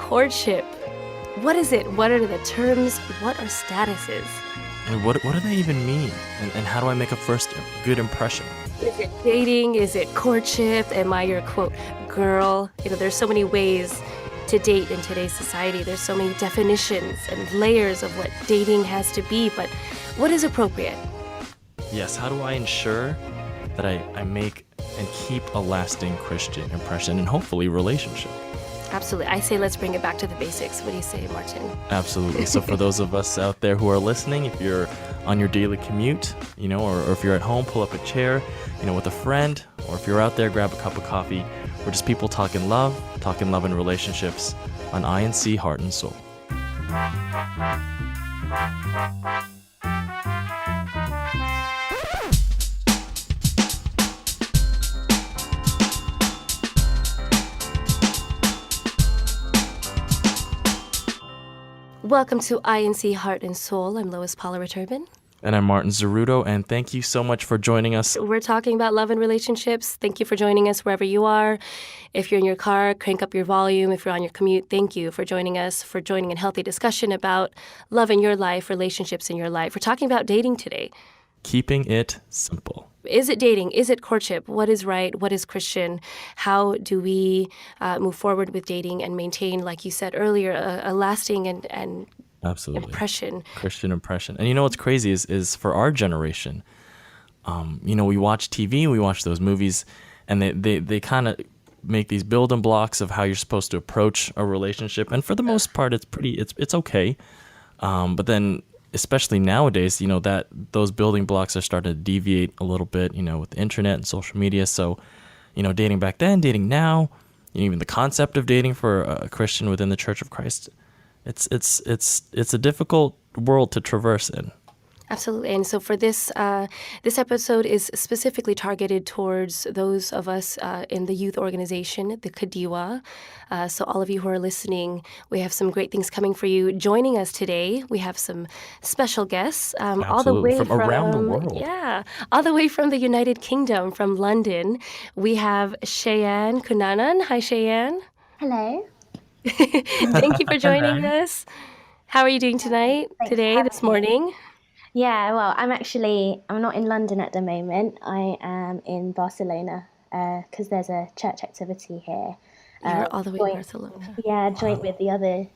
courtship. What is it? What are the terms? What are statuses? And what do they even mean? And how do I make a first good impression? Is it dating? Is it courtship? Am I your, quote, girl? There's so many ways to date in today's society. There's so many definitions and layers of what dating has to be, but what is appropriate? Yes, how do I ensure that I make and keep a lasting Christian impression and hopefully relationship? Absolutely. I say let's bring it back to the basics. What do you say, Martin? Absolutely. So for those of us out there who are listening, if you're on your daily commute, or if you're at home, pull up a chair, with a friend, or if you're out there, grab a cup of coffee. We're just people talking love and relationships on INC Heart and Soul. Welcome to INC Heart and Soul. I'm Lois Paula-Turban. And I'm Martin Zeruto, and thank you so much for joining us. We're talking about love and relationships. Thank you for joining us wherever you are. If you're in your car, crank up your volume. If you're on your commute, thank you for joining us, for joining in healthy discussion about love in your life, relationships in your life. We're talking about dating today. Keeping it simple. Is it dating? Is it courtship? What is right? What is Christian? How do we move forward with dating and maintain, like you said earlier, a lasting and Absolutely. impression? Christian impression. And what's crazy is for our generation, we watch TV, we watch those movies, and they kind of make these building blocks of how you're supposed to approach a relationship. And for the most part, it's okay. But then, especially nowadays, that those building blocks are starting to deviate a little bit, with the internet and social media. So, dating back then, dating now, even the concept of dating for a Christian within the Church of Christ, it's a difficult world to traverse in. Absolutely. And so for this episode is specifically targeted towards those of us in the youth organization, the Kadiwa. So all of you who are listening, we have some great things coming for you. Joining us today, we have some special guests all the way from around the world. Yeah, all the way from the United Kingdom, from London. We have Shayan Kunanan. Hi, Shayan. Hello. Thank you for joining us. How are you doing tonight, this morning? Yeah, well, I'm not in London at the moment. I am in Barcelona because there's a church activity here. You're all the way in Barcelona. Yeah, joint with the other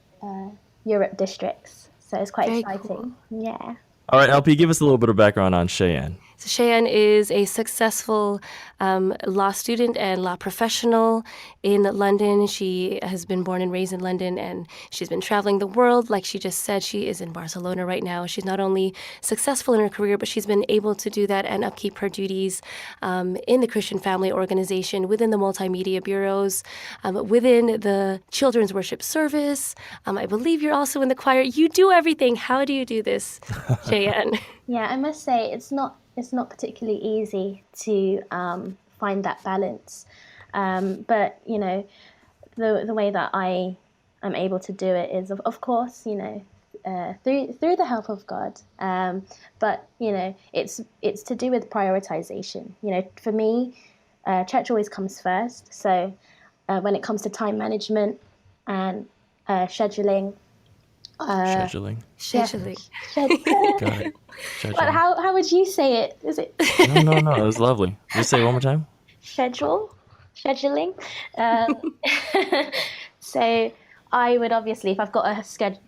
Europe districts. So it's quite Very exciting. cool. Yeah. All right, LP, give us a little bit of background on Shayan. So Shayan is a successful law student and law professional in London. She has been born and raised in London, and she's been traveling the world. Like she just said, she is in Barcelona right now. She's not only successful in her career, but she's been able to do that and upkeep her duties in the Christian Family Organization, within the multimedia bureaus, within the Children's Worship Service. I believe you're also in the choir. You do everything. How do you do this, Shayan? Yeah, I must say it's not particularly easy to find that balance. But, the way that I am able to do it is, of course, through the help of God. But, it's to do with prioritization. For me, church always comes first. So when it comes to time management and scheduling, Scheduling. Got it. But how would you say it? Is it? No. It was lovely. Just say it one more time. Scheduling. So I would obviously, if I've got a scheduled.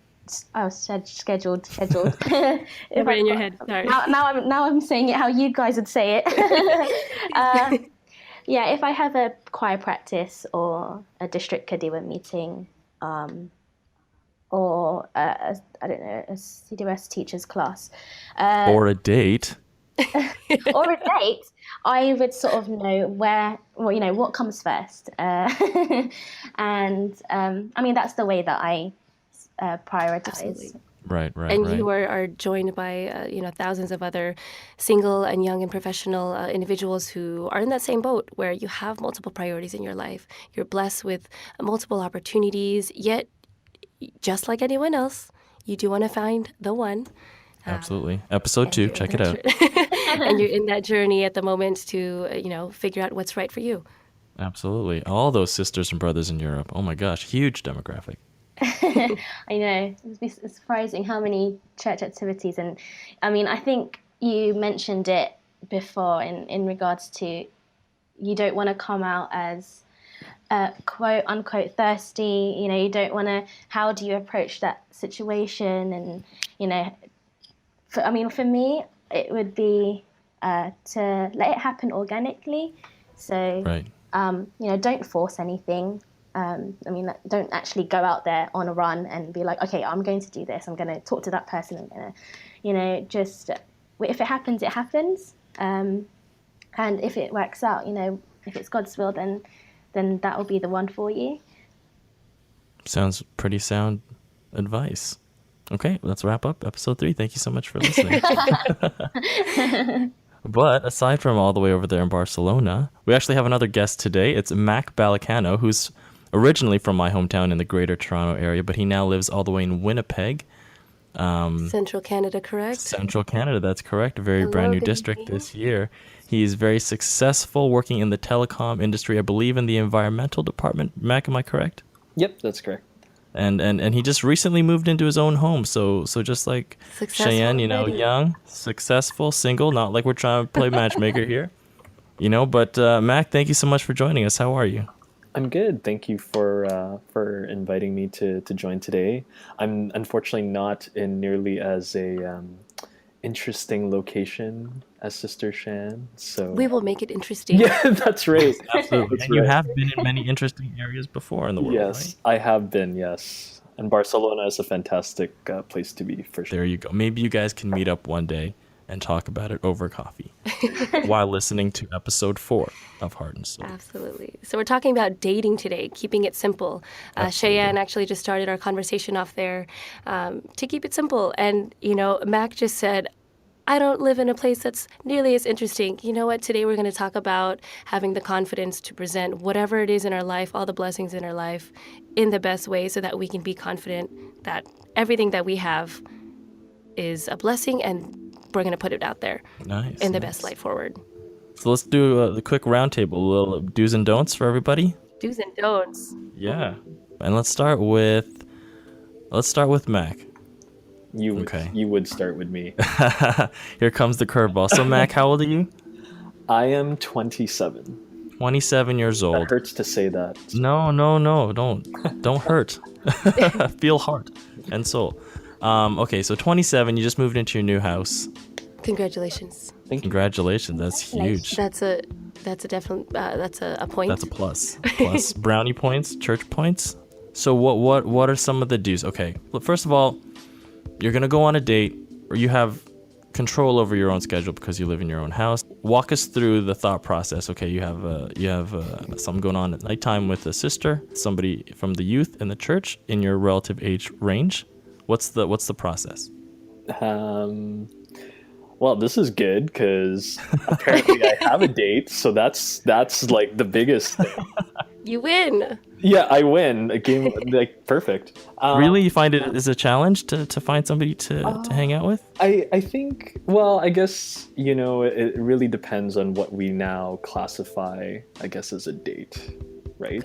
Right in your head. Sorry. Now I'm saying it how you guys would say it. Yeah, if I have a choir practice or a district Kadiwa meeting, or a CDS teacher's class, or a date, I would sort of know what comes first, and that's the way that I prioritize. Absolutely. Right. And you are joined by thousands of other single and young and professional individuals who are in that same boat, where you have multiple priorities in your life. You're blessed with multiple opportunities, yet just like anyone else, you do want to find the one. Absolutely. Episode 2, check it out. And you're in that journey at the moment to, figure out what's right for you. Absolutely. All those sisters and brothers in Europe. Oh my gosh, huge demographic. I know. It's surprising how many church activities. And I mean, I think you mentioned it before in regards to you don't want to come out as quote unquote thirsty. You don't want to, how do you approach that situation? And, for me, it would be to let it happen organically. So, Right. don't force anything. Don't actually go out there on a run and be like, okay, I'm going to do this. I'm going to talk to that person. I'm going to, just if it happens, it happens. And if it works out, if it's God's will, then that will be the one for you. Sounds pretty sound advice. Okay, let's wrap up episode 3. Thank you so much for listening. But aside from all the way over there in Barcelona, we actually have another guest today. It's Mac Balicano, who's originally from my hometown in the Greater Toronto area, but he now lives all the way in Winnipeg. Central Canada, correct? Central Canada, that's correct. A very Hello, brand new good district evening. this year. He's very successful working in the telecom industry, I believe in the environmental department. Mac, am I correct? Yep, that's correct. And he just recently moved into his own home. So just like Successful Cheyenne, already. young, successful, single, not like we're trying to play matchmaker here. But Mac, thank you so much for joining us. How are you? I'm good. Thank you for inviting me to join today. I'm unfortunately not in nearly as a interesting location as Sister Shan, so We will make it interesting. yeah, that's right. Absolutely. That's And you right. have been in many interesting areas before in the world, Yes, right? I have been. Yes, and Barcelona is a fantastic place to be for sure. There you go. Maybe you guys can meet up one day and talk about it over coffee while listening to episode 4 of Heart and Soul. Absolutely. So we're talking about dating today, keeping it simple. Cheyenne actually just started our conversation off there to keep it simple. And, Mac just said, I don't live in a place that's nearly as interesting. You know what? Today we're going to talk about having the confidence to present whatever it is in our life, all the blessings in our life, in the best way so that we can be confident that everything that we have is a blessing and we're going to put it out there Nice. in the best light forward. So let's do the quick roundtable, a little do's and don'ts for everybody. Do's and don'ts. Yeah. And let's start with Mac. Okay. You would start with me. Here comes the curveball. So Mac, how old are you? I am 27. 27 years That old. hurts to say that. No, don't hurt. Feel heart and soul. Okay, so 27, you just moved into your new house. Congratulations. Thank you. Congratulations, that's huge. That's a definite that's a point. That's a plus. Plus brownie points, church points. So what are some of the do's? Okay, well, first of all, you're gonna go on a date, or you have control over your own schedule because you live in your own house. Walk us through the thought process. Okay, you have something going on at nighttime with a sister, somebody from the youth in the church in your relative age range. What's the process? Well, this is good because apparently I have a date, so that's like the biggest thing. You win. Yeah, I win a game, like perfect. Really, you find it is a challenge to find somebody to hang out with? I think, well, I guess, it really depends on what we now classify, I guess, as a date, right?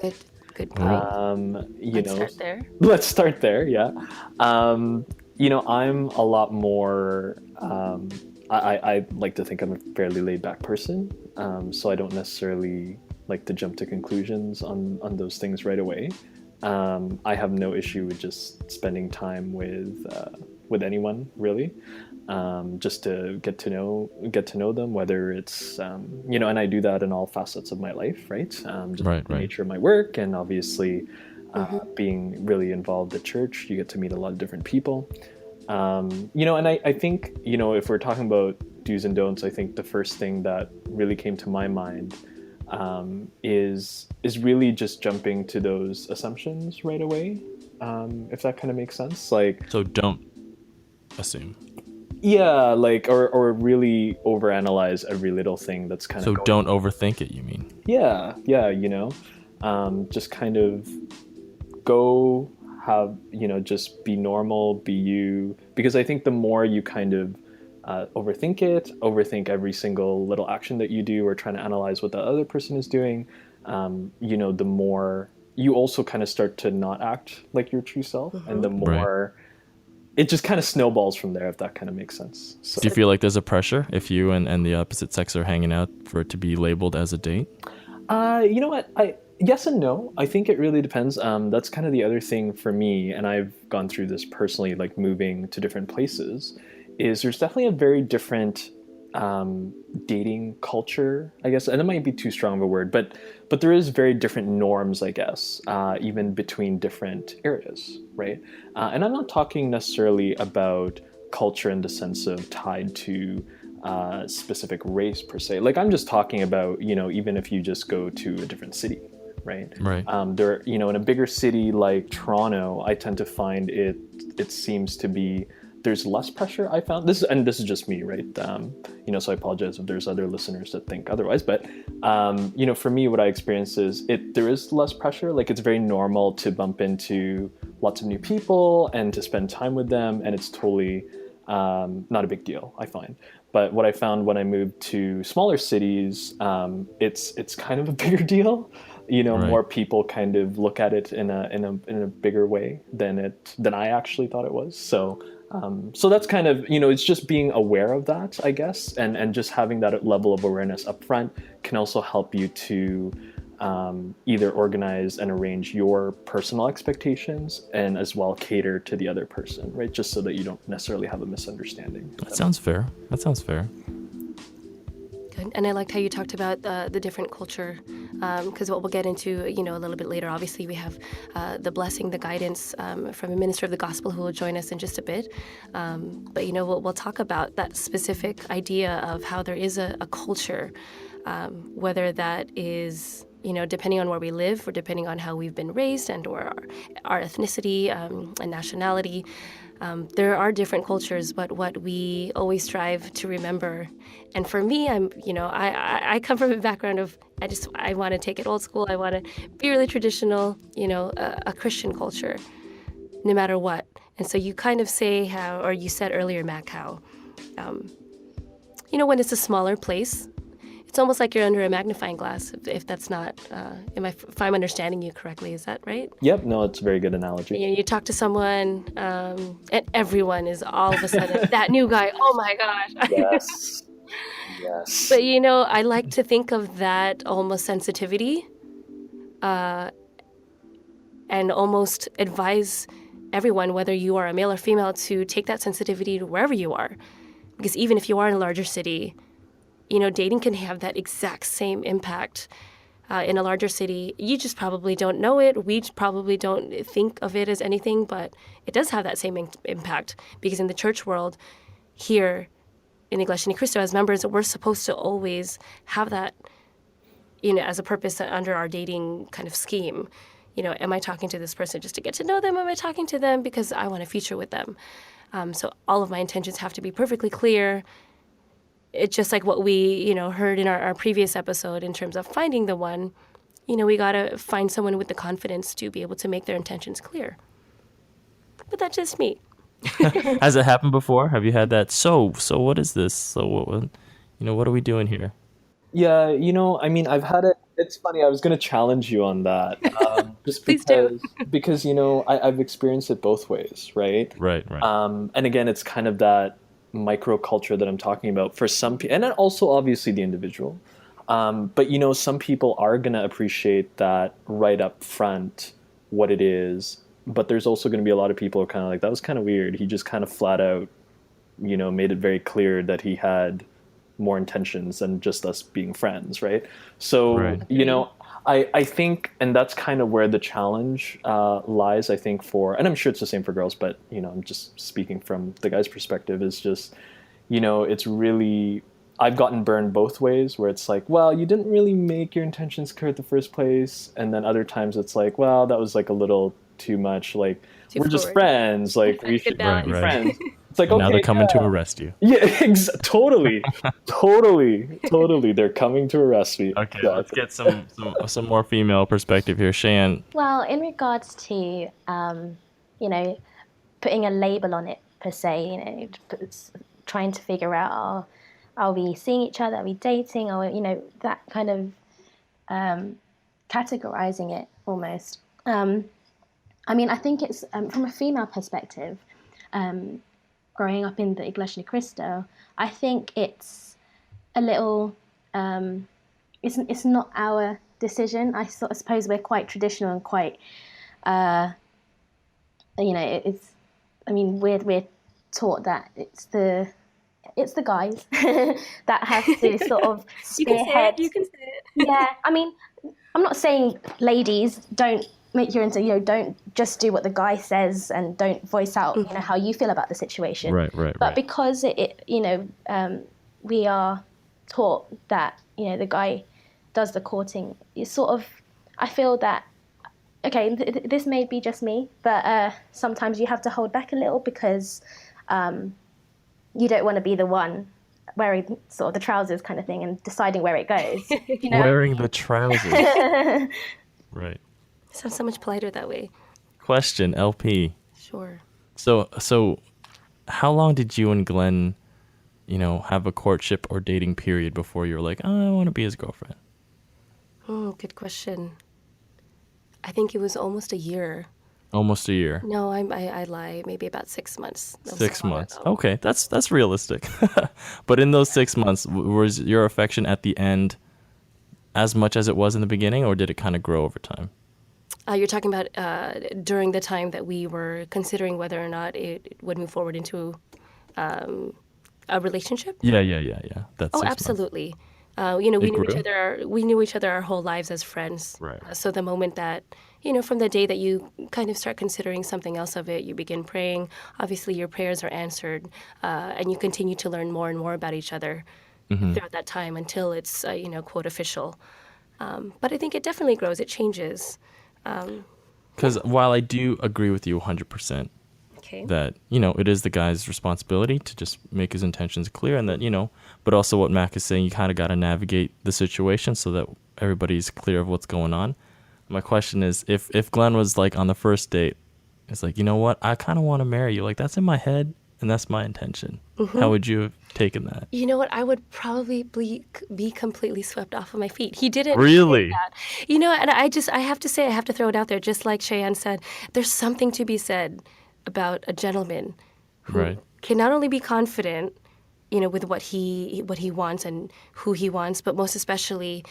Good point. Let's Start there. Let's start there, yeah. I'm a lot more, I like to think I'm a fairly laid back person, so I don't necessarily like to jump to conclusions on those things right away. I have no issue with just spending time with anyone, really, just to get to know them, whether it's and I do that in all facets of my life, right? Just Right. the nature of my work, and obviously being really involved at church, you get to meet a lot of different people. And I think, if we're talking about do's and don'ts, I think the first thing that really came to my mind is really just jumping to those assumptions right away, if that kind of makes sense. Like, So don't assume. yeah, like, or really overanalyze every little thing that's kind So of don't overthink it, you mean? yeah, just kind of go have, just be normal, be you, because I think the more you kind of overthink every single little action that you do, or trying to analyze what the other person is doing, the more you also kind of start to not act like your true self, and the Right. more it just kind of snowballs from there, if that kind of makes sense. So Do you feel like there's a pressure if you and the opposite sex are hanging out for it to be labeled as a date? You know what? I Yes and no. I think it really depends. That's kind of the other thing for me, and I've gone through this personally, like moving to different places. Is there's definitely a very different dating culture, I guess, and it might be too strong of a word, but there is very different norms, I guess, even between different areas, right? And I'm not talking necessarily about culture in the sense of tied to specific race per se. Like I'm just talking about, even if you just go to a different city, right? Right. There, in a bigger city like Toronto, I tend to find it seems to be there's less pressure. I found this, and this is just me, right? So I apologize if there's other listeners that think otherwise, but for me, what I experience is there is less pressure. Like it's very normal to bump into lots of new people and to spend time with them, and it's totally not a big deal, I find. But what I found when I moved to smaller cities, it's kind of a bigger deal. Right. More people kind of look at it in a bigger way than I actually thought it was. So that's kind of, it's just being aware of that, I guess, and just having that level of awareness up front can also help you to either organize and arrange your personal expectations and as well cater to the other person, right? Just so that you don't necessarily have a misunderstanding. That sounds fair. That sounds fair. Good. And I liked how you talked about the different culture, because what we'll get into, a little bit later. Obviously, we have the blessing, the guidance from a minister of the gospel who will join us in just a bit. But we'll talk about that specific idea of how there is a culture, whether that is depending on where we live or depending on how we've been raised and or our ethnicity and nationality. There are different cultures, but what we always strive to remember, and for me, I come from a background of I want to take it old school. I want to be really traditional, a Christian culture, no matter what. And so you kind of say how, or you said earlier, Mac, how, when it's a smaller place, it's almost like you're under a magnifying glass. If that's not, if I'm understanding you correctly, is that right? Yep, no, it's a very good analogy. You talk to someone, and everyone is all of a sudden that new guy. Oh my gosh! Yes. Yes. But I like to think of that almost sensitivity, and almost advise everyone, whether you are a male or female, to take that sensitivity to wherever you are, because even if you are in a larger city, dating can have that exact same impact. In a larger city, you just probably don't know it. We probably don't think of it as anything, but it does have that same impact, because in the church world here in Iglesia Ni Cristo, as members, we're supposed to always have that, as a purpose under our dating kind of scheme. Am I talking to this person just to get to know them? Am I talking to them because I want a future with them? So all of my intentions have to be perfectly clear. It's just like what we, heard in our previous episode in terms of finding the one. We got to find someone with the confidence to be able to make their intentions clear. But that's just me. Has it happened before? Have you had that? So what is this? So what are we doing here? Yeah, I've had it. It's funny. I was going to challenge you on that, just Please do. because I've experienced it both ways, right? Right. And again, it's kind of that microculture that I'm talking about for some people, and then also obviously the individual. But some people are going to appreciate that right up front what it is. But there's also going to be a lot of people who are kind of like, that was kind of weird. He just kind of flat out, made it very clear that he had more intentions than just us being friends, right? So, Right. I think, and that's kind of where the challenge lies, I think, and I'm sure it's the same for girls, but, I'm just speaking from the guy's perspective, is just, it's really, I've gotten burned both ways, where it's like, well, you didn't really make your intentions clear at the first place. And then other times it's like, well, that was like a little too much. Like, Too we're just forward. friends. Like, we should balance. be Right. friends. It's like, And okay, now they're coming to yeah. arrest you. Yeah, totally. They're coming to arrest me. Okay, Yeah. let's get some more female perspective here. Cheyenne, Well, in regards to, putting a label on it per se, trying to figure out, are we seeing each other? Are we dating? Or, that kind of categorizing it almost. I mean, I think it's from a female perspective, growing up in the Iglesia Ni Cristo, I think it's a little, it's not our decision. I sort of suppose we're quite traditional and quite, it's, I mean, we're taught that it's the guys that have to sort of You can say spearhead. it. You can say it. Yeah, I mean, I'm not saying ladies don't make your don't just do what the guy says and don't voice out how you feel about the situation. But because we are taught that the guy does the courting, you sort of, I feel that okay, this may be just me, but sometimes you have to hold back a little because you don't want to be the one wearing sort of the trousers kind of thing and deciding where it goes. Wearing the trousers. Right. Sounds so much politer that way. Question, LP. Sure. So how long did you and Glenn, have a courtship or dating period before you were like, oh, I want to be his girlfriend? Good question. I think it was almost a year. Almost a year. No, I lie. Maybe about 6 months. 6 months. Okay, that's realistic. But in those 6 months, was your affection at the end as much as it was in the beginning, or did it kind of grow over time? You're talking about during the time that we were considering whether or not it would move forward into a relationship? Yeah. That's 6 months. Absolutely. We knew grew? each other. We knew each other our whole lives as friends. Right. So the moment that from the day that you kind of start considering something else of it, you begin praying. Obviously, your prayers are answered, and you continue to learn more and more about each other throughout that time until it's quote official. But I think it definitely grows. It changes. Because while I do agree with you 100%, Okay. that it is the guy's responsibility to just make his intentions clear, and that but also what Mac is saying, you kind of got to navigate the situation so that everybody's clear of what's going on. My question is, if Glenn was like on the first date, it's like, you know what, I kind of want to marry you, like that's in my head and that's my intention. How would you have taken that? You know what? I would probably be completely swept off of my feet. He didn't Really? say that. And I have to say, I have to throw it out there, just like Cheyenne said, there's something to be said about a gentleman who can not only be confident, with what he wants and who he wants, but most especially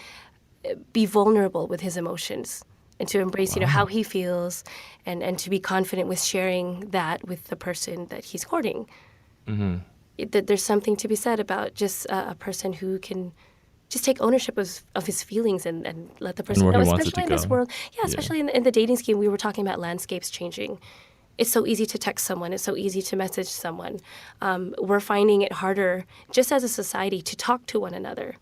be vulnerable with his emotions and to embrace, how he feels and to be confident with sharing that with the person that he's courting. There's something to be said about just a person who can just take ownership of his feelings and let the person where know, he wants it to especially in this go. world. Yeah, especially in the dating scheme, we were talking about landscapes changing. It's so easy to text someone. It's so easy to message someone. We're finding it harder, just as a society, to talk to one another,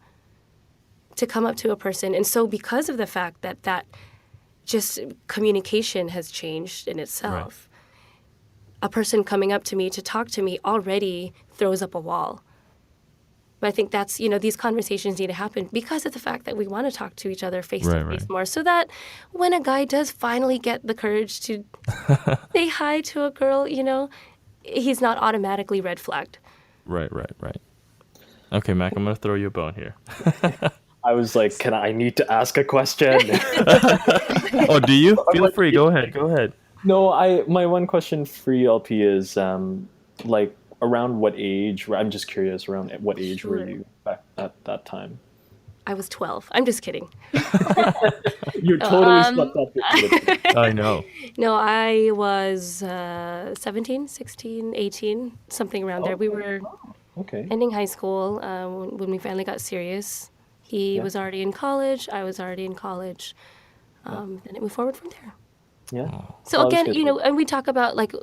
to come up to a person. And so because of the fact that just communication has changed in itself, a person coming up to me to talk to me already throws up a wall. But I think that's, these conversations need to happen because of the fact that we want to talk to each other face to face more, so that when a guy does finally get the courage to say hi to a girl, he's not automatically red flagged. Right. Okay, Mac, I'm going to throw you a bone here. I was like, I need to ask a question? Oh, do you? Feel free. Go ahead. No, my one question for you, LP, is like, around what age? I'm just curious. Around what age were you back at that time? I was 12. I'm just kidding. You're totally swept up. I know. No, I was 17, 16, 18, something around there. We were ending high school when we finally got serious. He was already in college. I was already in college. Then it moved forward from there. Yeah. So again, and we talk about like,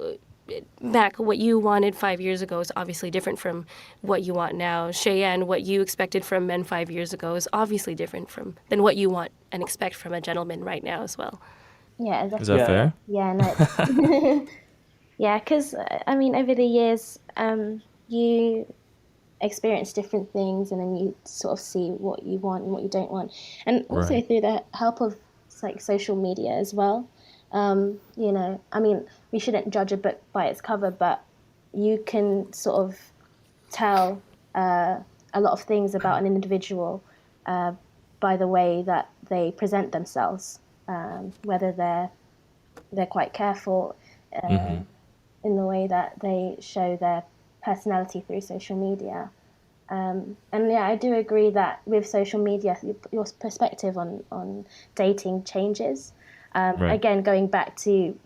Mac, what you wanted 5 years ago is obviously different from what you want now. Cheyenne, what you expected from men 5 years ago is obviously different than what you want and expect from a gentleman right now as well. Yeah, exactly. Is that fair? Yeah, no. Yeah, because I mean, over the years, you experience different things, and then you sort of see what you want and what you don't want, and also through the help of like social media as well. I mean, we shouldn't judge a book by its cover, but you can sort of tell a lot of things about an individual by the way that they present themselves, whether they're quite careful in the way that they show their personality through social media. And yeah, I do agree that with social media, your perspective on dating changes. Right. Again, going back to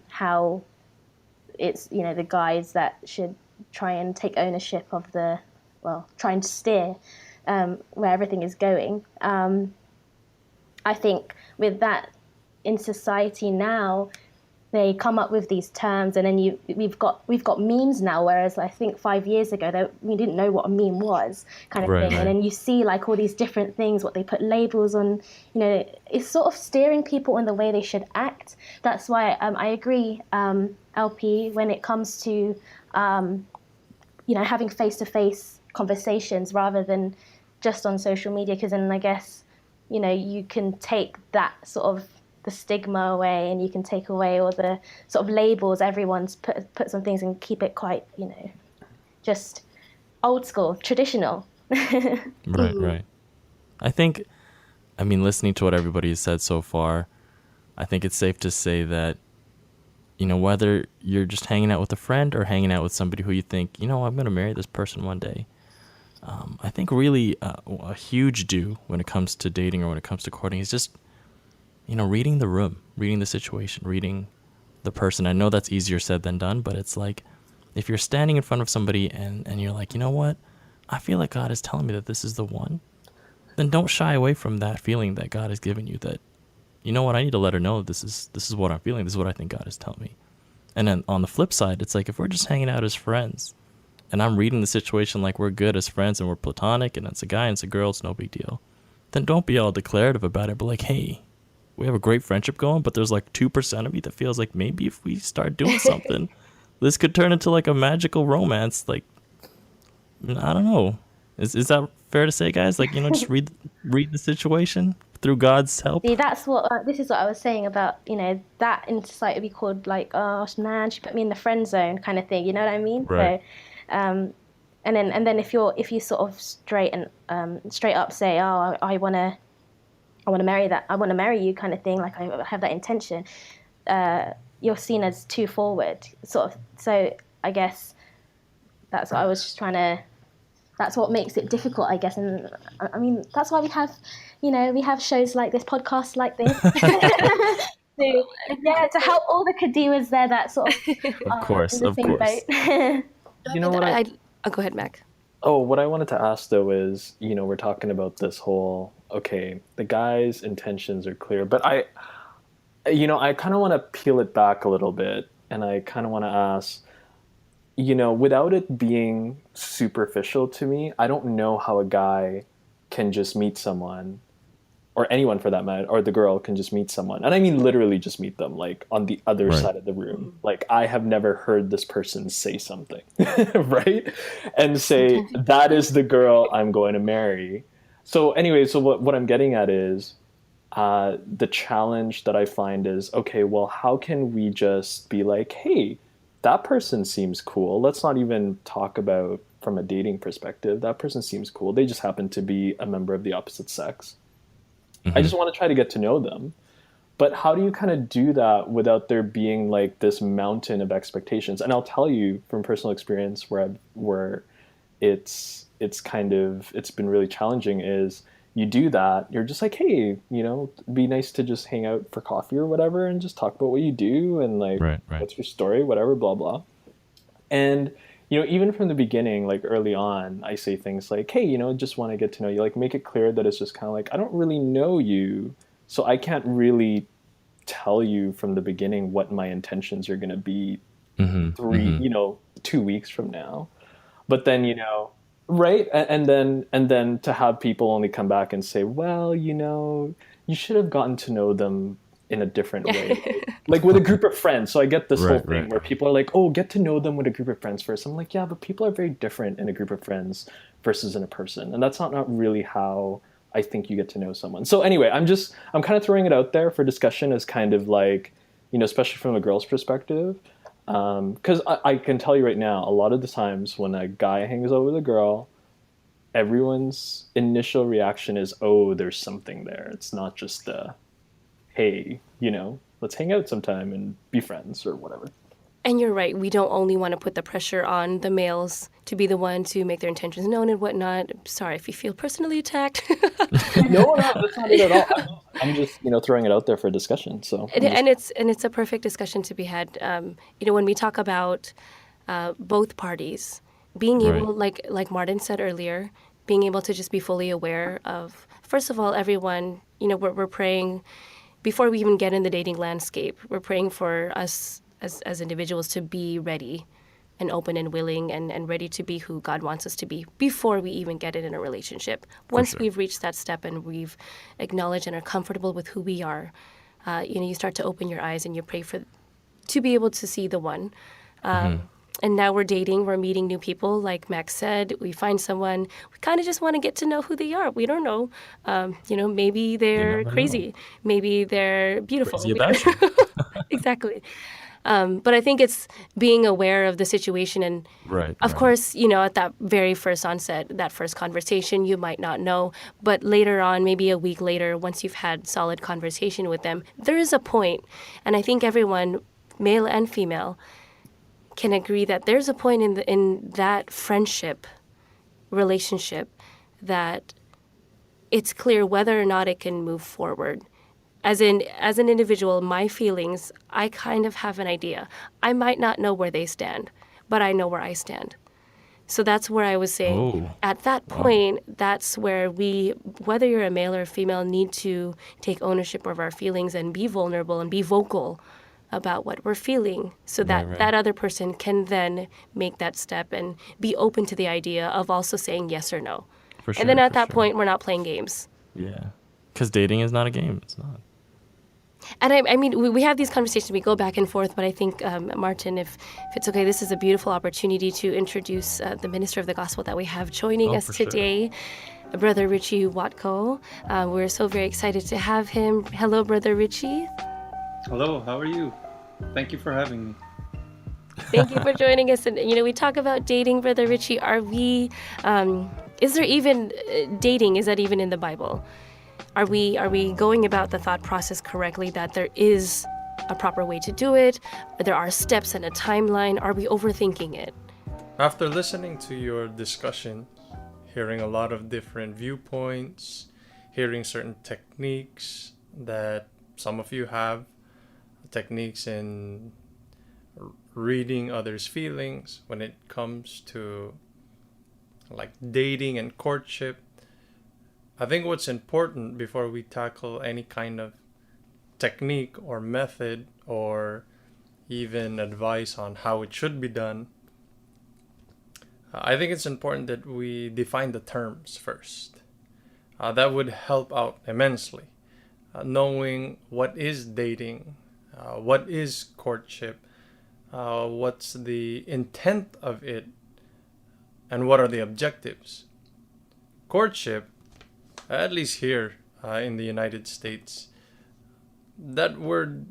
how it's, the guys that should try and take ownership of try and steer where everything is going. I think with that in society now, they come up with these terms, and then we've got memes now. Whereas I think 5 years ago, we didn't know what a meme was, kind of Right, thing. right. And then you see like all these different things, what they put labels on. It's sort of steering people in the way they should act. That's why I agree, LP, when it comes to having face-to-face conversations rather than just on social media, because then I guess you can take that sort of the stigma away, and you can take away all the sort of labels everyone's puts on things, and keep it quite just old school, traditional. Right, right. Listening to what everybody has said so far, I think it's safe to say that, whether you're just hanging out with a friend or hanging out with somebody who you think, I'm going to marry this person one day, I think really a huge do when it comes to dating or when it comes to courting is just, reading the room, reading the situation, reading the person. I know that's easier said than done, but it's like if you're standing in front of somebody and you're like, you know what, I feel like God is telling me that this is the one, then don't shy away from that feeling that God has given you, that, you know what, I need to let her know this is what I'm feeling. This is what I think God is telling me. And then on the flip side, it's like if we're just hanging out as friends and I'm reading the situation like we're good as friends and we're platonic and it's a guy and it's a girl, it's no big deal, then don't be all declarative about it, but like, hey, we have a great friendship going, but there's like 2% of me that feels like maybe if we start doing something, this could turn into like a magical romance. Like, I don't know. Is that fair to say, guys? Like, just read the situation through God's help. See, that's what this is what I was saying about that in society would be called like, oh man, she put me in the friend zone kind of thing. You know what I mean? Right. So, and then if you sort of straight up say, oh, I want to marry you kind of thing, like I have that intention, you're seen as too forward, sort of. So I guess that's what I was just that's what makes it difficult, I guess. And I mean, that's why we have shows like this, podcasts like this, to help all the Kadiwas there that sort of Of course, in the of same course. boat. You know what Go ahead, Mac. Oh, what I wanted to ask though is, we're talking about this whole, okay, the guy's intentions are clear, but I kind of want to peel it back a little bit, and I kind of want to ask, without it being superficial to me, I don't know how a guy can just meet someone, or anyone for that matter, or the girl can just meet someone. And I mean literally just meet them, like on the other Right. side of the room. Like I have never heard this person say something, right? And say, that is the girl I'm going to marry. So anyway, so what I'm getting at is, the challenge that I find is, okay, well, how can we just be like, hey, that person seems cool. Let's not even talk about from a dating perspective. That person seems cool. They just happen to be a member of the opposite sex. I just want to try to get to know them. But how do you kind of do that without there being like this mountain of expectations? And I'll tell you from personal experience where it's been really challenging is you do that, you're just like, hey, it'd be nice to just hang out for coffee or whatever and just talk about what you do and like, Right. what's your story, whatever, blah, blah. And, even from the beginning, like early on, I say things like, hey, just want to get to know you, like make it clear that it's just kind of like, I don't really know you, so I can't really tell you from the beginning what my intentions are going to be 2 weeks from now. But then, right. And then to have people only come back and say, well, you should have gotten to know them in a different way, like with a group of friends. So I get this whole thing where people are like, oh, get to know them with a group of friends first. I'm like, yeah, but people are very different in a group of friends versus in a person. And that's not really how I think you get to know someone. So anyway, I'm kind of throwing it out there for discussion as kind of like, especially from a girl's perspective. Because I can tell you right now, a lot of the times when a guy hangs out with a girl, everyone's initial reaction is, oh, there's something there. It's not just hey, let's hang out sometime and be friends or whatever. And you're right. We don't only want to put the pressure on the males to be the one to make their intentions known and whatnot. Sorry if you feel personally attacked. No, that's not it at all. I'm just, throwing it out there for discussion. So, And it's a perfect discussion to be had. When we talk about both parties being able, like Martin said earlier, being able to just be fully aware of, first of all, everyone. We're praying before we even get in the dating landscape. We're praying for us as individuals to be ready and open and willing and ready to be who God wants us to be before we even get in a relationship. Once we've reached that step and we've acknowledged and are comfortable with who we are, you start to open your eyes and you pray to be able to see the one. And now we're dating, we're meeting new people. Like Max said, we find someone, we kind of just want to get to know who they are. We don't know. Maybe they're crazy. Maybe they're beautiful. Crazy adoption. Exactly. But I think it's being aware of the situation. And of course, at that very first onset, that first conversation, you might not know. But later on, maybe a week later, once you've had solid conversation with them, there is a point. And I think everyone, male and female, can agree that there's a point in that friendship, relationship, that it's clear whether or not it can move forward. As an individual, my feelings, I kind of have an idea. I might not know where they stand, but I know where I stand. So that's where I was saying, at that point, that's where we, whether you're a male or a female, need to take ownership of our feelings and be vulnerable and be vocal about what we're feeling, so that that other person can then make that step and be open to the idea of also saying yes or no. And then at that point, we're not playing games. Yeah, because dating is not a game. It's not. And I mean, we have these conversations, we go back and forth, but I think, Martin, if it's okay, this is a beautiful opportunity to introduce the minister of the gospel that we have joining us today, Brother Richie Watko. We're so very excited to have him. Hello, Brother Richie. Hello, how are you? Thank you for having me. Thank you for joining us. And, we talk about dating, Brother Richie. Is there even dating? Is that even in the Bible? Are we going about the thought process correctly, that there is a proper way to do it? There are steps and a timeline. Are we overthinking it? After listening to your discussion, hearing a lot of different viewpoints, hearing certain techniques that some of you have, techniques in reading others' feelings when it comes to like dating and courtship, I think what's important before we tackle any kind of technique or method or even advice on how it should be done, I think it's important that we define the terms first. That would help out immensely. Knowing what is dating, what is courtship, what's the intent of it, and what are the objectives. Courtship, at least here in the United States, that word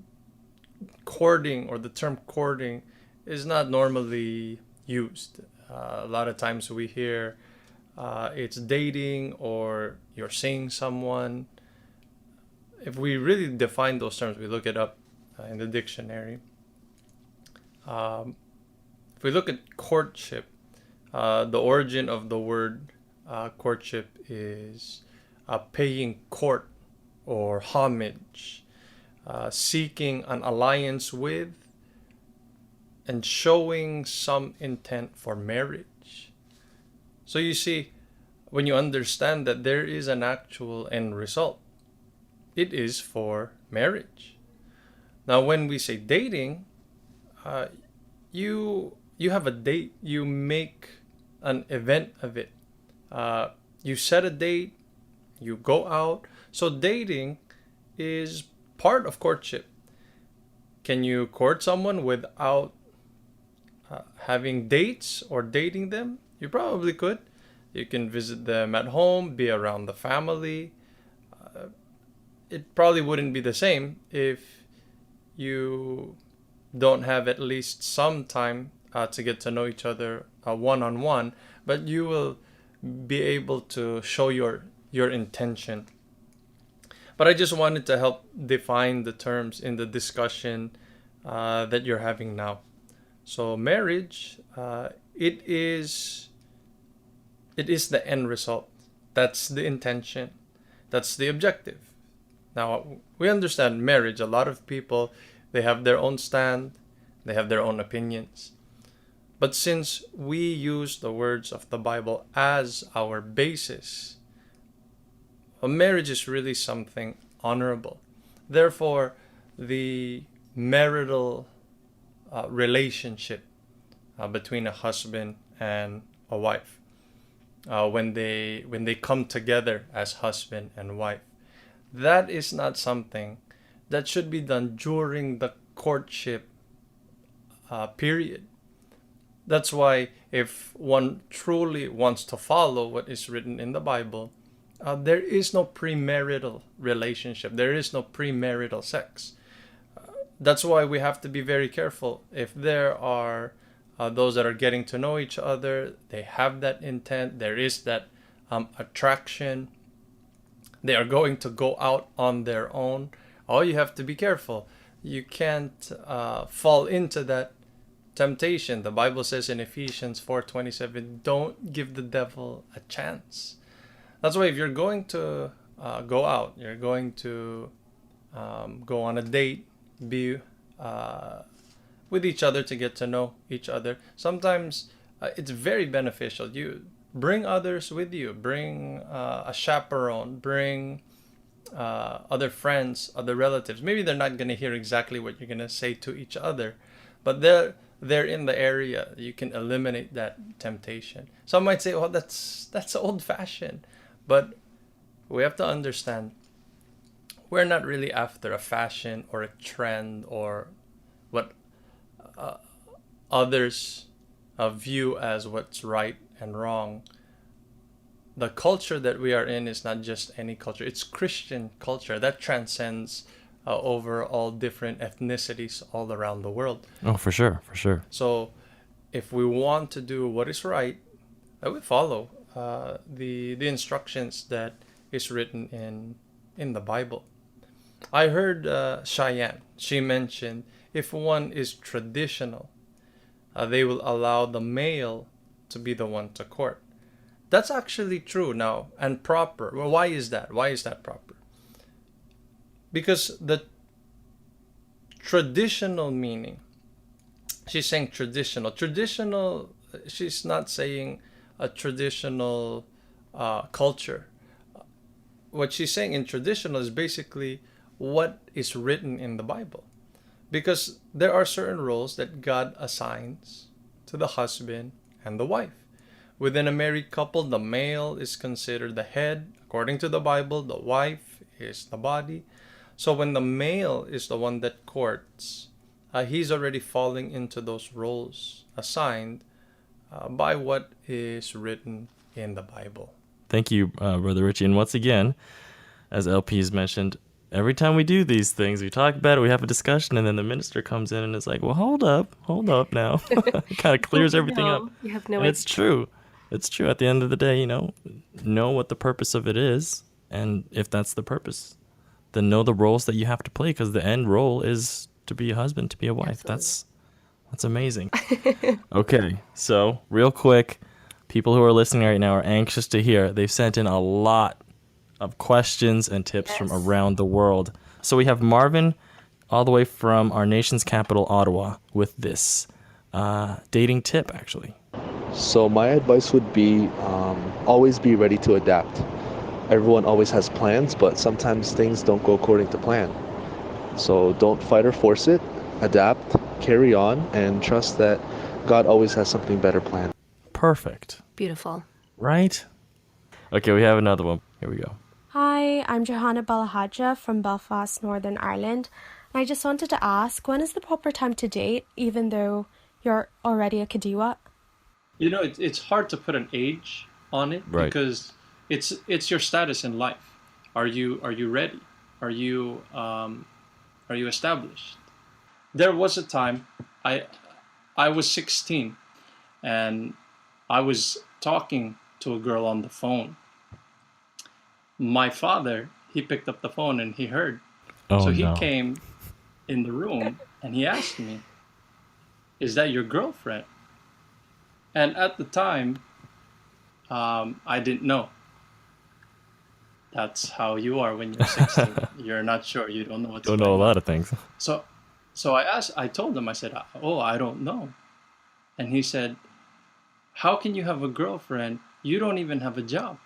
courting or the term courting is not normally used. A lot of times we hear it's dating or you're seeing someone. If we really define those terms, we look it up in the dictionary. If we look at courtship, the origin of the word courtship is paying court or homage, seeking an alliance with, and showing some intent for marriage. So you see, when you understand that there is an actual end result, it is for marriage. Now, when we say dating, you have a date, you make an event of it. You set a date, you go out. So dating is part of courtship. Can you court someone without having dates or dating them? You probably could. You can visit them at home, be around the family. It probably wouldn't be the same if you don't have at least some time to get to know each other one-on-one, but you will be able to show your intention. But I just wanted to help define the terms in the discussion that you're having now. So marriage, it is the end result. That's the intention. That's the objective. Now we understand marriage. A lot of people, they have their own stand, they have their own opinions. But since we use the words of the Bible as our basis, a marriage is really something honorable. Therefore, the marital relationship between a husband and a wife, when they come together as husband and wife, that is not something that should be done during the courtship period. That's why if one truly wants to follow what is written in the Bible, there is no premarital relationship. There is no premarital sex. That's why we have to be very careful. If there are those that are getting to know each other, they have that intent, there is that attraction, they are going to go out on their own. All you have to be careful. You can't fall into that temptation. The Bible says in Ephesians 4:27, don't give the devil a chance. That's why if you're going to go out, you're going to go on a date, be with each other to get to know each other. Sometimes it's very beneficial. You bring others with you. Bring a chaperone. Bring other friends, other relatives. Maybe they're not going to hear exactly what you're going to say to each other, but they're in the area. You can eliminate that temptation. Some might say, "Oh, that's old-fashioned," but we have to understand we're not really after a fashion or a trend or what others view as what's right and wrong. The culture that we are in is not just any culture. It's Christian culture that transcends over all different ethnicities all around the world. Oh, for sure, for sure. So if we want to do what is right, I would follow the instructions that is written in the Bible. I heard Cheyenne. She mentioned if one is traditional, they will allow the male to be the one to court. That's actually true now and proper. Well, why is that? Why is that proper? Because the traditional meaning, she's saying traditional. Traditional, she's not saying a traditional culture. What she's saying in traditional is basically what is written in the Bible. Because there are certain roles that God assigns to the husband and the wife. Within a married couple, the male is considered the head. According to the Bible, the wife is the body. So when the male is the one that courts, he's already falling into those roles assigned by what is written in the Bible. Thank you, Brother Richie. And once again, as LP's mentioned, every time we do these things, we talk about it, we have a discussion, and then the minister comes in and is like, well, hold up now. It kind of clears everything up. You have no And idea. it's true. It's true. At the end of the day, know what the purpose of it is. And if that's the purpose, then know the roles that you have to play, because the end role is to be a husband, to be a wife. Absolutely. That's amazing. Okay, so real quick, people who are listening right now are anxious to hear. They've sent in a lot of questions and tips from around the world. So we have Marvin all the way from our nation's capital, Ottawa, with this dating tip, actually. So my advice would be always be ready to adapt. Everyone always has plans, but sometimes things don't go according to plan. So don't fight or force it. Adapt, carry on, and trust that God always has something better planned. Perfect. Beautiful. Right? Okay, we have another one. Here we go. Hi, I'm Johanna Balahadja from Belfast, Northern Ireland. I just wanted to ask, when is the proper time to date, even though you're already a Kadiwa? It's hard to put an age on it, Right. because it's your status in life. Are you ready? Are you established? There was a time I was 16 and I was talking to a girl on the phone. My father, he picked up the phone and he heard. Oh So he no. came in the room and he asked me, "Is that your girlfriend?" And at the time, I didn't know. That's how you are when you're 16. You're not sure. You don't know what's Don't know a going on. lot of things. So, I told him, I said, "Oh, I don't know." And he said, "How can you have a girlfriend? You don't even have a job."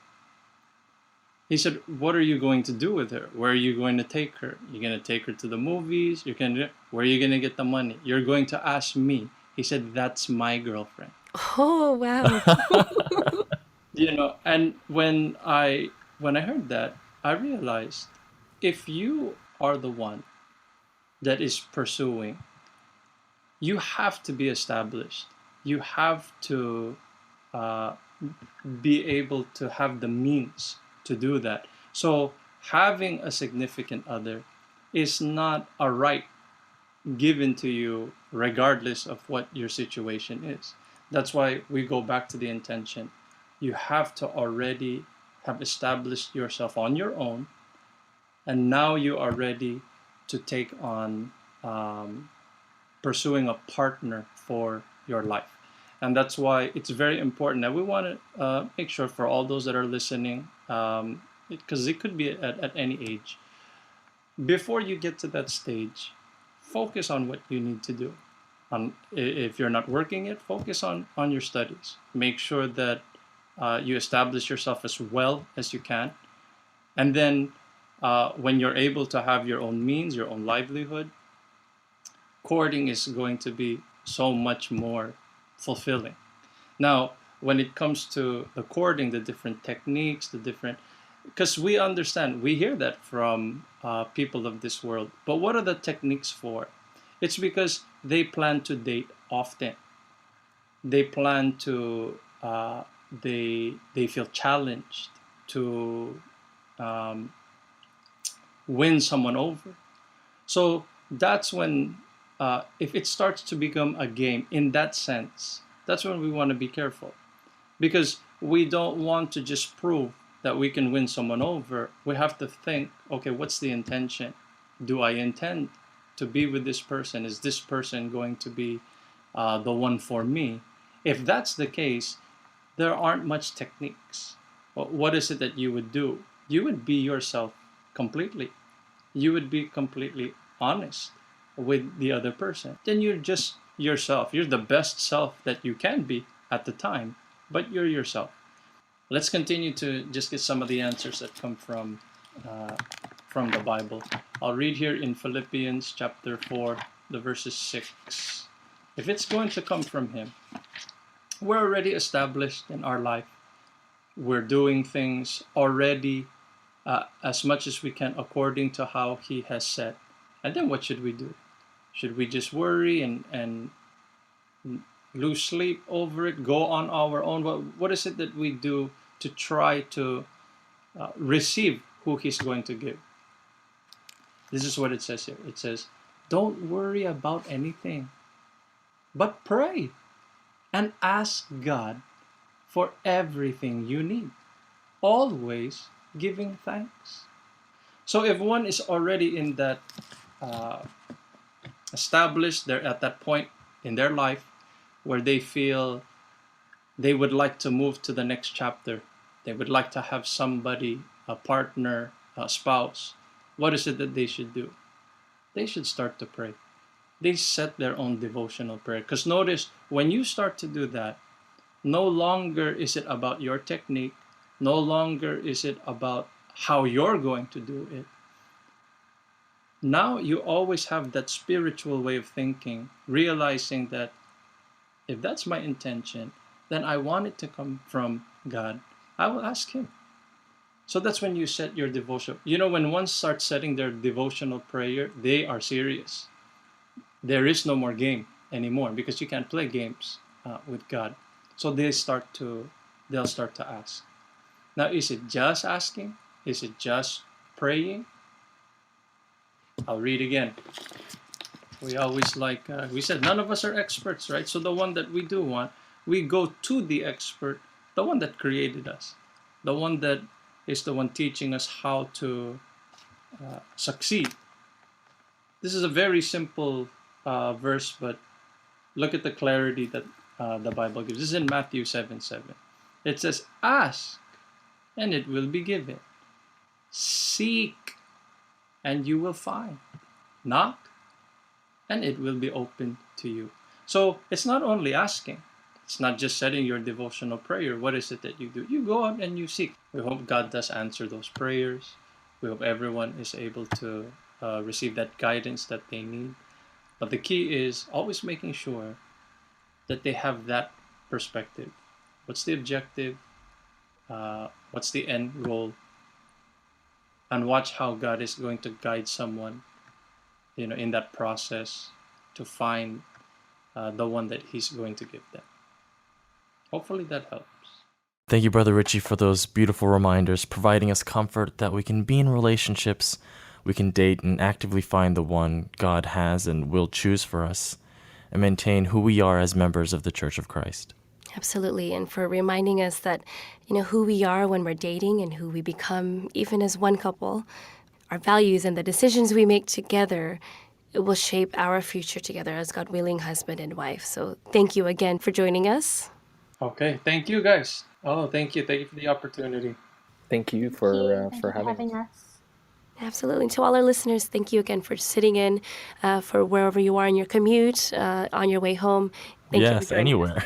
He said, "What are you going to do with her? Where are you going to take her? You're going to take her to the movies? Where are you going to get the money? You're going to ask me." He said, "That's my girlfriend." Oh, wow. And when I heard that, I realized if you are the one that is pursuing, you have to be established. You have to uh, be able to have the means to do that. So having a significant other is not a right given to you regardless of what your situation is. That's why we go back to the intention. You have to already have established yourself on your own, and now you are ready to take on pursuing a partner for your life. And that's why it's very important that we want to make sure for all those that are listening, because it could be at any age, before you get to that stage, focus on what you need to do. If you're not working yet, focus on your studies. Make sure that you establish yourself as well as you can. And then when you're able to have your own means, your own livelihood, courting is going to be so much more fulfilling. Now, when it comes to the courting, the different techniques, because we understand, we hear that from people of this world. But what are the techniques for? It's because they plan to date often. They plan to, they feel challenged to win someone over. So that's when, if it starts to become a game in that sense, that's when we want to be careful. Because we don't want to just prove that we can win someone over. We have to think, okay, what's the intention? Do I intend to be with this person? Is this person going to be the one for me? If that's the case, there aren't much techniques. What is it that you would do? You would be yourself completely. You would be completely honest with the other person. Then you're just yourself. You're the best self that you can be at the time, but you're yourself. Let's continue to just get some of the answers that come from the Bible. I'll read here in Philippians chapter 4, the verses 6. If it's going to come from Him, we're already established in our life. We're doing things already as much as we can according to how He has said. And then what should we do? Should we just worry and lose sleep over it, go on our own? What is it that we do to try to receive who He's going to give? This is what it says here. It says, don't worry about anything, but pray and ask God for everything you need, always giving thanks. So if one is already in that established, they're at that point in their life where they feel they would like to move to the next chapter, they would like to have somebody, a partner, a spouse, what is it that they should do? They should start to pray. They set their own devotional prayer. Because notice, when you start to do that, no longer is it about your technique, no longer is it about how you're going to do it. Now you always have that spiritual way of thinking, realizing that if that's my intention, then I want it to come from God. I will ask Him. So that's when you set your devotion. When one starts setting their devotional prayer, they are serious. There is no more game anymore because you can't play games with God. So they'll start to ask. Now, is it just asking? Is it just praying? I'll read again. We always we said, none of us are experts, right? So the one that we do want, we go to the expert the one that created us, the one that is the one teaching us how to succeed. This is a very simple verse, but look at the clarity that the Bible gives. This is in Matthew 7:7. It says, "Ask, and it will be given. Seek, and you will find. Knock, and it will be open to you." So it's not only asking. It's not just setting your devotional prayer. What is it that you do? You go out and you seek. We hope God does answer those prayers. We hope everyone is able to receive that guidance that they need. But the key is always making sure that they have that perspective. What's the objective? What's the end goal? And watch how God is going to guide someone, in that process to find the one that He's going to give them. Hopefully that helps. Thank you, Brother Richie, for those beautiful reminders, providing us comfort that we can be in relationships, we can date and actively find the one God has and will choose for us, and maintain who we are as members of the Church of Christ. Absolutely, and for reminding us that, who we are when we're dating and who we become even as one couple, our values and the decisions we make together, it will shape our future together as God-willing husband and wife. So thank you again for joining us. Okay, thank you guys. Oh, thank you for the opportunity. Thank you for having us. us. Absolutely. To all our listeners, thank you again for sitting in, for wherever you are in your commute, on your way home. Thank you for Yes, joining us.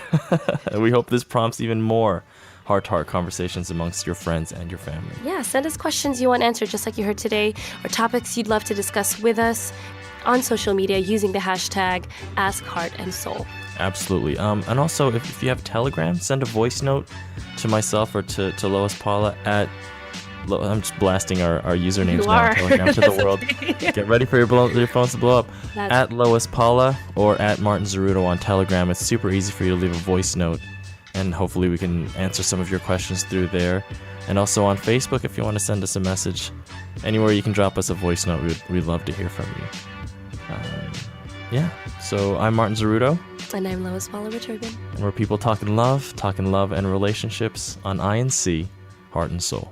anywhere. We hope this prompts even more heart-to-heart conversations amongst your friends and your family. Yeah, send us questions you want answered, just like you heard today, or topics you'd love to discuss with us on social media using the hashtag AskHeartAndSoul. Absolutely. And also, if you have Telegram, send a voice note to myself or to Lois Paula at... I'm just blasting our usernames now on Telegram to the world. Okay. Get ready for your phones to blow up. That's At Lois Paula or at Martin Zeruto on Telegram. It's super easy for you to leave a voice note, and hopefully we can answer some of your questions through there. And also on Facebook, if you want to send us a message, anywhere you can drop us a voice note, we'd love to hear from you. So I'm Martin Zeruto. And I'm Lois Paula Richardson. And we're people talking love and relationships on INC, Heart and Soul.